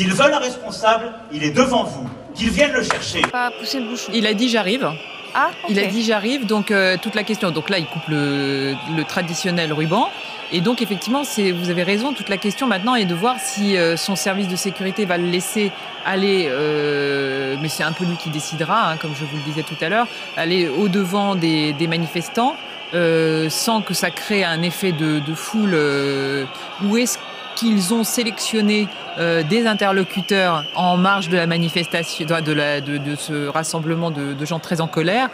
S'ils veulent un responsable, il est devant vous. Qu'ils viennent le chercher. Pas pousser le bouchon. Il a dit j'arrive. Ah, okay. Il a dit j'arrive, donc toute la question. Donc là, il coupe le traditionnel ruban. Et donc effectivement, vous avez raison, toute la question maintenant est de voir si son service de sécurité va le laisser aller, mais c'est un peu lui qui décidera, hein, comme je vous le disais tout à l'heure, aller au-devant des manifestants, sans que ça crée un effet de foule. Où est-ce qu'ils ont sélectionné des interlocuteurs en marge de la manifestation, de ce rassemblement de gens très en colère.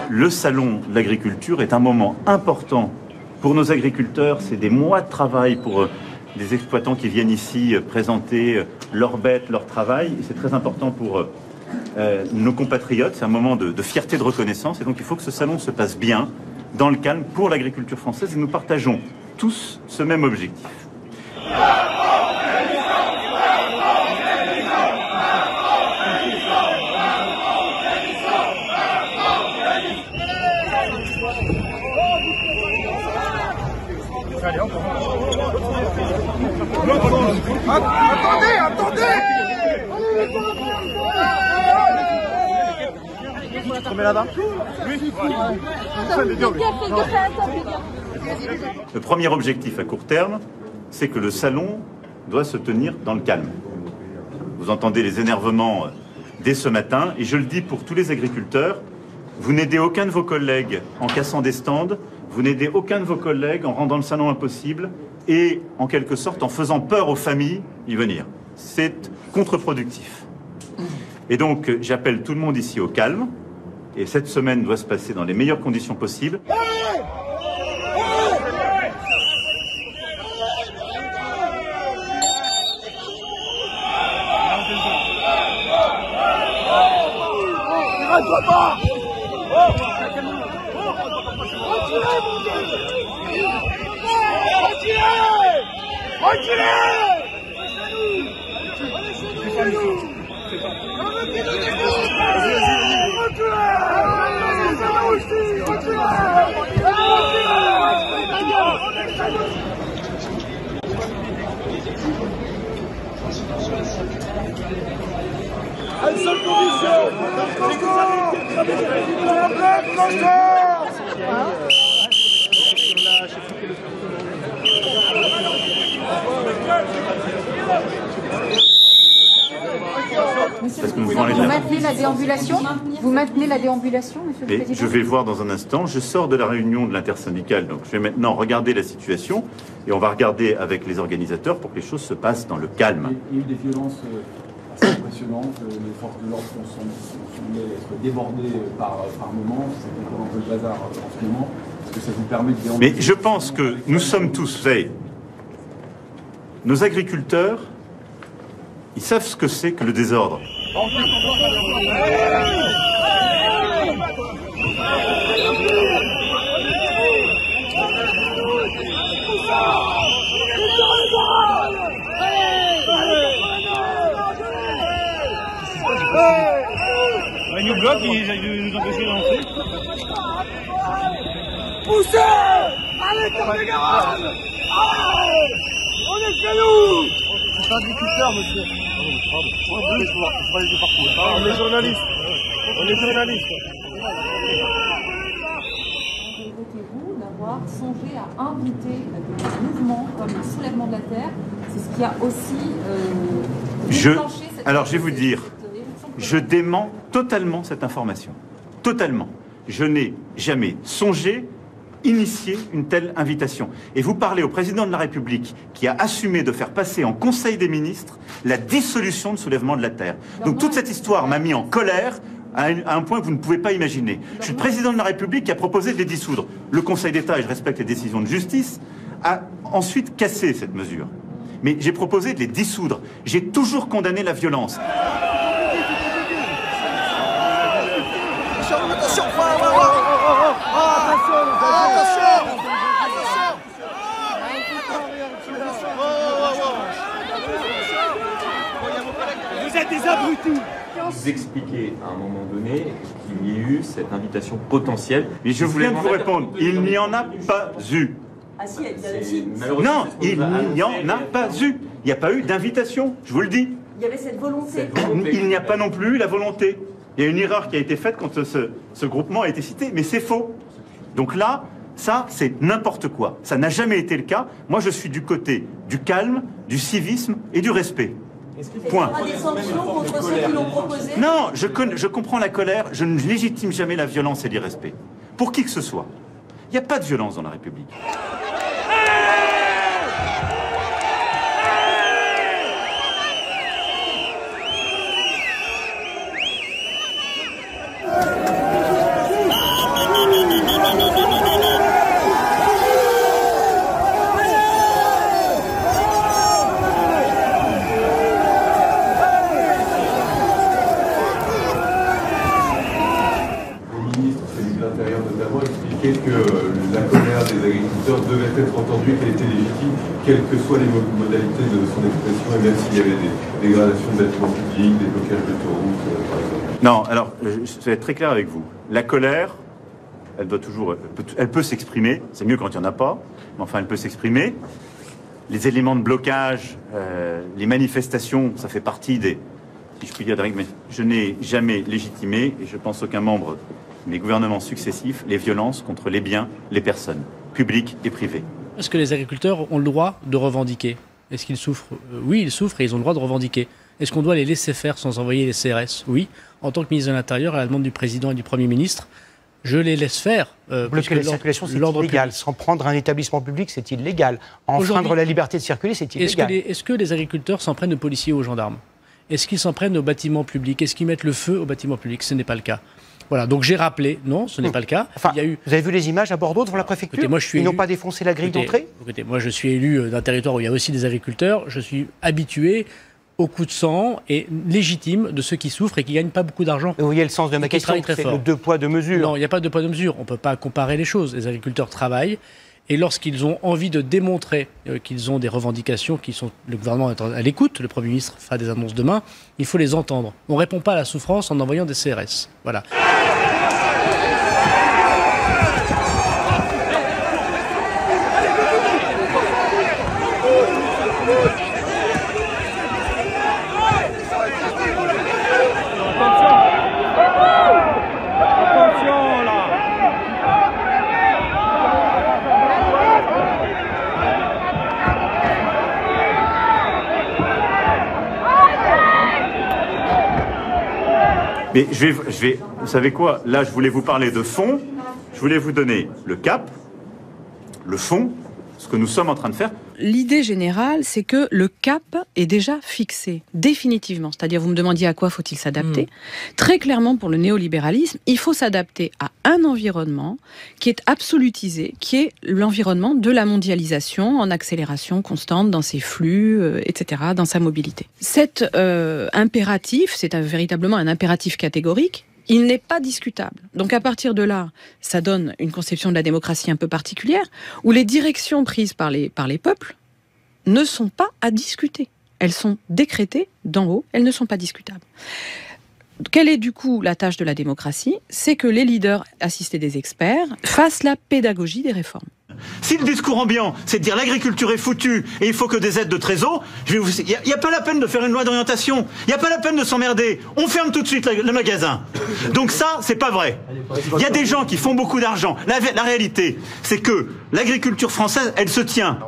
Le salon de l'agriculture est un moment important pour nos agriculteurs. C'est des mois de travail pour des exploitants qui viennent ici présenter leurs bêtes, leur travail. C'est très important pour nos compatriotes. C'est un moment de fierté, de reconnaissance. Et donc il faut que ce salon se passe bien, dans le calme, pour l'agriculture française. Et nous partageons tous ce même objectif. Attendez! Le premier objectif à court terme, c'est que le salon doit se tenir dans le calme. Vous entendez les énervements dès ce matin, et je le dis pour tous les agriculteurs, vous n'aidez aucun de vos collègues en cassant des stands, vous n'aidez aucun de vos collègues en rendant le salon impossible et, en quelque sorte, en faisant peur aux familles d'y venir. C'est contre-productif. Et donc, j'appelle tout le monde ici au calme, et cette semaine doit se passer dans les meilleures conditions possibles. À une seule condition, c'est que vous Vous maintenez la déambulation? Vous maintenez la déambulation, monsieur le Président? Je vais le voir dans un instant. Je sors de la réunion de l'intersyndicale, donc je vais maintenant regarder la situation et on va regarder avec les organisateurs pour que les choses se passent dans le calme. Il y a eu des violences assez impressionnantes. Les forces de l'ordre sont être débordées par moments. C'est encore un peu le bazar en ce moment. Est-ce que ça vous permet de déambuler? Mais je pense que nous sommes tous, vous savez, nos agriculteurs, ils savent ce que c'est que le désordre. Ils nous bloquent, ils nous empêchent d'avancer. Poussez! Allez, Tarn-et-Garonne! Allez! On est chez nous! C'est un agriculteur, monsieur. On est journaliste. On est journaliste. Regrettez-vous d'avoir songé à inviter des mouvements comme le soulèvement de la terre, C'est ce qui a aussi Alors je vais vous dire, je dément totalement cette information. Totalement. Je n'ai jamais songé initier une telle invitation. Et vous parlez au président de la République qui a assumé de faire passer en Conseil des ministres la dissolution de Soulèvement de la Terre. Donc toute cette histoire m'a mis en colère à un point que vous ne pouvez pas imaginer. Je suis le président de la République qui a proposé de les dissoudre. Le Conseil d'État, et je respecte les décisions de justice, a ensuite cassé cette mesure. Mais j'ai proposé de les dissoudre. J'ai toujours condamné la violence. Attention, vous êtes des abrutis. Vous expliquez à un moment donné qu'il y a eu cette invitation potentielle. Mais je viens de vous répondre, il n'y en a pas eu. Ah si, non, il n'y en a pas eu. Il n'y a pas eu d'invitation, je vous le dis. Il y avait cette volonté. Il n'y a pas non plus eu la volonté. Il y a une erreur qui a été faite quand ce groupement a été cité, mais c'est faux. Donc là, ça, c'est n'importe quoi. Ça n'a jamais été le cas. Moi, je suis du côté du calme, du civisme et du respect. Point. Il y aura des sanctions contre ceux qui l'ont proposé? Non, je comprends la colère. Je ne légitime jamais la violence et l'irrespect. Pour qui que ce soit. Il n'y a pas de violence dans la République. Que la colère des agriculteurs devait être entendue, qu'elle était légitime, quelles que soient les modalités de son expression, et même s'il y avait des dégradations de bâtiments publics, des blocages d'autoroutes, par exemple. Non, alors, je vais être très clair avec vous. La colère, elle peut s'exprimer, c'est mieux quand il n'y en a pas, mais enfin, elle peut s'exprimer. Les éléments de blocage, les manifestations, ça fait partie des... Si je puis dire, mais je n'ai jamais légitimé, et je pense aucun membre mes gouvernements successifs, les violences contre les biens, les personnes, publiques et privées. Est-ce que les agriculteurs ont le droit de revendiquer? Est-ce qu'ils souffrent? Oui, ils souffrent et ils ont le droit de revendiquer. Est-ce qu'on doit les laisser faire sans envoyer les CRS? Oui. En tant que ministre de l'Intérieur, à la demande du Président et du Premier ministre, je les laisse faire. Bloquer la circulation, c'est illégal. S'en prendre un établissement public, c'est illégal. Enfreindre la liberté de circuler, c'est illégal. Est-ce que les agriculteurs s'en prennent aux policiers ou aux gendarmes? Est-ce qu'ils s'en prennent aux bâtiments publics? Est-ce qu'ils mettent le feu aux bâtiments publics? Ce n'est pas le cas. Voilà, donc j'ai rappelé, non, ce n'est pas le cas. Enfin, il y a eu... Vous avez vu les images à Bordeaux devant la préfecture? Écoutez, moi, je suis Ils n'ont pas défoncé la grille d'entrée? Écoutez, moi je suis élu d'un territoire où il y a aussi des agriculteurs. Je suis habitué au coup de sang et légitime de ceux qui souffrent et qui ne gagnent pas beaucoup d'argent. Vous voyez le sens de ma question, c'est le deux poids, deux mesures. Non, il n'y a pas de deux poids, deux mesures. On ne peut pas comparer les choses. Les agriculteurs travaillent. Et lorsqu'ils ont envie de démontrer qu'ils ont des revendications, le gouvernement est à l'écoute, le Premier ministre fera des annonces demain, il faut les entendre. On ne répond pas à la souffrance en envoyant des CRS. Voilà. Mais vous savez quoi? Là, je voulais vous parler de fond. Je voulais vous donner le cap, le fond, ce que nous sommes en train de faire. L'idée générale, c'est que le cap est déjà fixé, définitivement. C'est-à-dire, vous me demandiez à quoi faut-il s'adapter. Très clairement, pour le néolibéralisme, il faut s'adapter à un environnement qui est absolutisé, qui est l'environnement de la mondialisation en accélération constante dans ses flux, etc., dans sa mobilité. Cet impératif, c'est véritablement un impératif catégorique. Il n'est pas discutable. Donc à partir de là, ça donne une conception de la démocratie un peu particulière, où les directions prises par les peuples ne sont pas à discuter. Elles sont décrétées d'en haut, elles ne sont pas discutables. Quelle est du coup la tâche de la démocratie? C'est que les leaders, assistés des experts, fassent la pédagogie des réformes. Si le discours ambiant, c'est de dire l'agriculture est foutue et il faut que des aides de trésor, il n'y a pas la peine de faire une loi d'orientation, il n'y a pas la peine de s'emmerder, on ferme tout de suite le magasin. Donc ça, c'est pas vrai. Il y a des gens qui font beaucoup d'argent. La réalité, c'est que l'agriculture française, elle se tient.